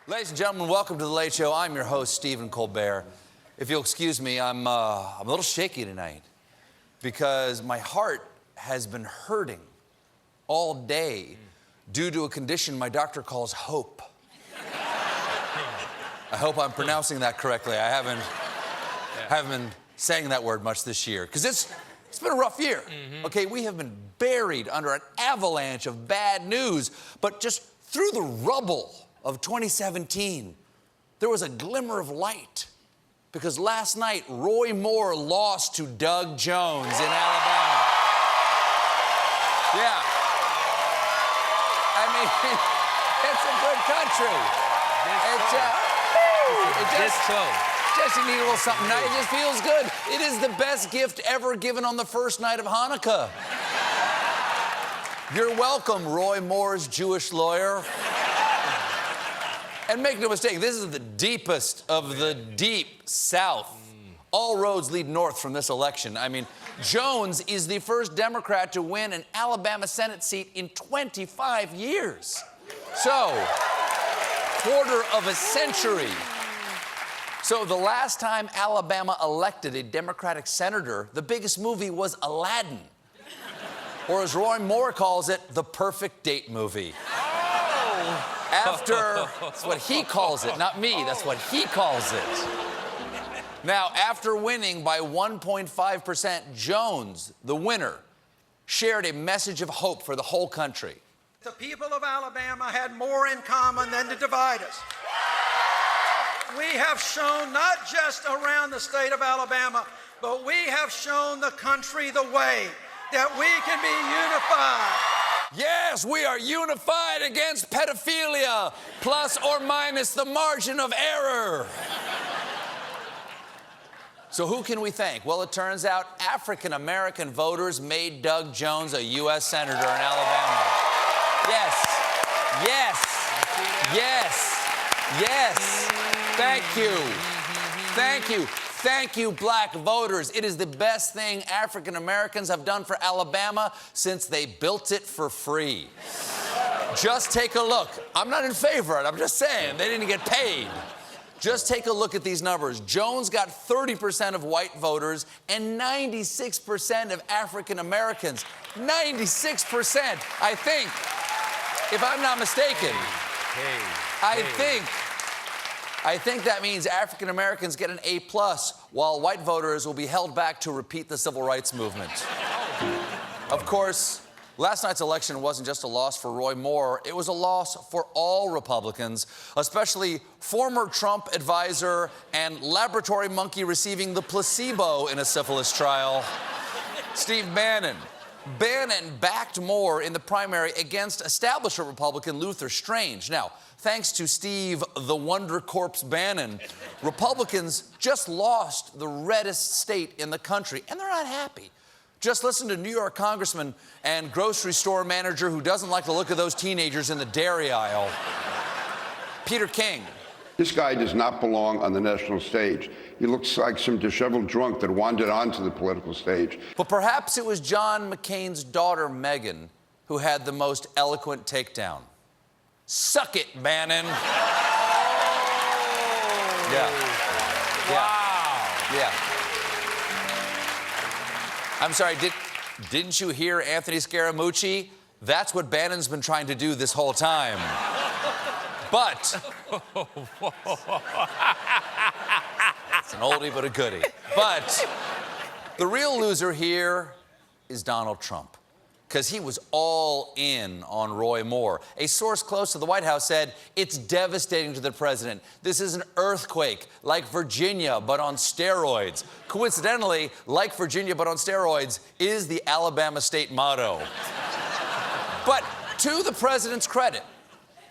Ladies and gentlemen, welcome to The Late Show. I'm your host, Stephen Colbert. If you'll excuse me, I'm a little shaky tonight because my heart has been hurting all day due to a condition my doctor calls hope. I hope I'm pronouncing that correctly. I haven't been saying that word much this year because it's been a rough year. Okay, we have been buried under an avalanche of bad news, but just through the rubble of 2017, there was a glimmer of light because last night Roy Moore lost to Doug Jones in Alabama. Yeah. I mean, it's a good country. Just you need a little something nice. It just feels good. It is the best gift ever given on the first night of Hanukkah. You're welcome, Roy Moore's Jewish lawyer. And make no mistake, this is the deepest of the deep South. All roads lead north from this election. I mean, Jones is the first Democrat to win an Alabama Senate seat in 25 years. So, quarter of a century. So the last time Alabama elected a Democratic senator, the biggest movie was Aladdin. Or as Roy Moore calls it, the perfect date movie. That's what he calls it, not me. That's what he calls it. Now, after winning by 1.5%, Jones, the winner, shared a message of hope for the whole country. The people of Alabama had more in common than to divide us. We have shown not just around the state of Alabama, but we have shown the country the way that we can be unified. Yes, we are unified against pedophilia, plus or minus the margin of error. So who can we thank? Well, it turns out African-American voters made Doug Jones a U.S. Senator in Alabama. Yes, yes, yes, yes. Thank you. Thank you. Thank you, black voters. It is the best thing African Americans have done for Alabama since they built it for free. Just take a look. I'm not in favor of it. I'm just saying they didn't get paid. Just take a look at these numbers. Jones got 30% of white voters and 96% of African Americans. 96%, I think, if I'm not mistaken. I think that means African Americans get an A+, while white voters will be held back to repeat the civil rights movement. Of course, last night's election wasn't just a loss for Roy Moore, it was a loss for all Republicans, especially former Trump advisor and laboratory monkey receiving the placebo in a syphilis trial, Steve Bannon. Bannon backed Moore in the primary against establishment Republican Luther Strange. Now, thanks to Steve the Wonder Corpse Bannon, Republicans just lost the reddest state in the country, and they're not happy. Just listen to New York congressman and grocery store manager who doesn't like the look of those teenagers in the dairy aisle, Peter King. This guy does not belong on the national stage. He looks like some disheveled drunk that wandered onto the political stage. But perhaps it was John McCain's daughter, Meghan, who had the most eloquent takedown. Suck it, Bannon. Yeah. Wow. Yeah. I'm sorry, didn't you hear Anthony Scaramucci? That's what Bannon's been trying to do this whole time. But it's an oldie but a goodie. But the real loser here is Donald Trump, because he was all in on Roy Moore. A source close to the White House said, it's devastating to the president. This is an earthquake, like Virginia, but on steroids. Coincidentally, like Virginia, but on steroids, is the Alabama state motto. But to the president's credit,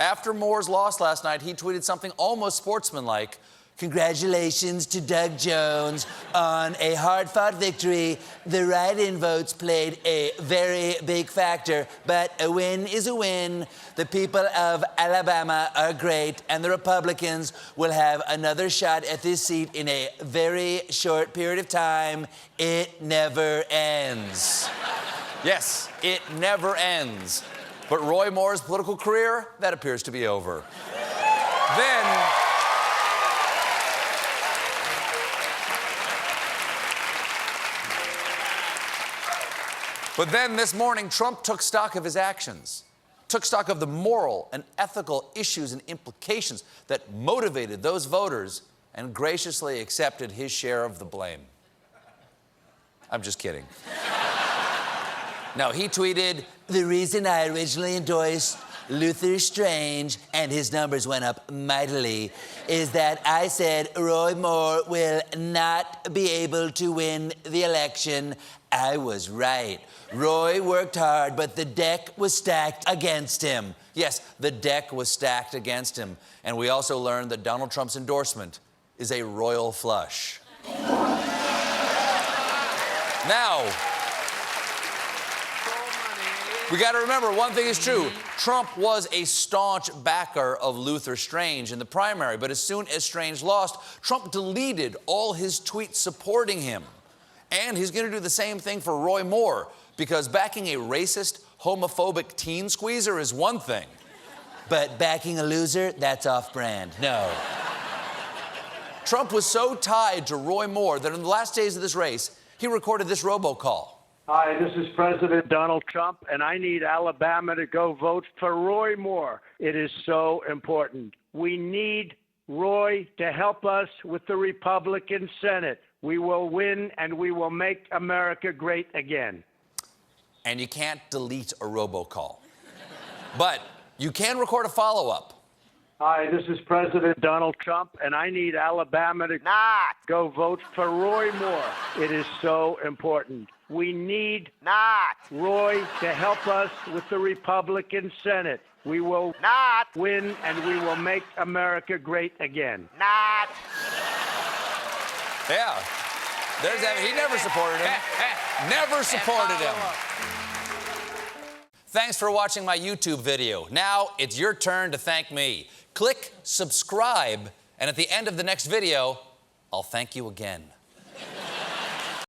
after Moore's loss last night, he tweeted something almost sportsmanlike. Congratulations to Doug Jones on a hard-fought victory. The write-in votes played a very big factor, but a win is a win. The people of Alabama are great, and the Republicans will have another shot at this seat in a very short period of time. It never ends. Yes, it never ends. But Roy Moore's political career, that appears to be over. Then But then this morning, Trump took stock of his actions, took stock of the moral and ethical issues and implications that motivated those voters, and graciously accepted his share of the blame. I'm just kidding. No, he tweeted, "The reason I originally endorsed Luther Strange, and his numbers went up mightily, is that I said Roy Moore will not be able to win the election. I was right. Roy worked hard, but the deck was stacked against him." Yes, the deck was stacked against him. And we also learned that Donald Trump's endorsement is a royal flush. Now, we got to remember, one thing is true. Trump was a staunch backer of Luther Strange in the primary, but as soon as Strange lost, Trump deleted all his tweets supporting him. And he's going to do the same thing for Roy Moore, because backing a racist, homophobic teen squeezer is one thing, but backing a loser, that's off-brand. No. Trump was so tied to Roy Moore that in the last days of this race, he recorded this robocall. Hi, this is President Donald Trump, and I need Alabama to go vote for Roy Moore. It is so important. We need Roy to help us with the Republican Senate. We will win, and we will make America great again. And you can't delete a robocall. But you can record a follow-up. Hi, this is President Donald Trump, and I need Alabama to not go vote for Roy Moore. It is so important. We need not Roy to help us with the Republican Senate. We will not win, and we will make America great again. Not. Yeah. There's that. He never supported him. Never supported him. Thanks for watching my YouTube video. Now it's your turn to thank me. Click subscribe, and at the end of the next video, I'll thank you again.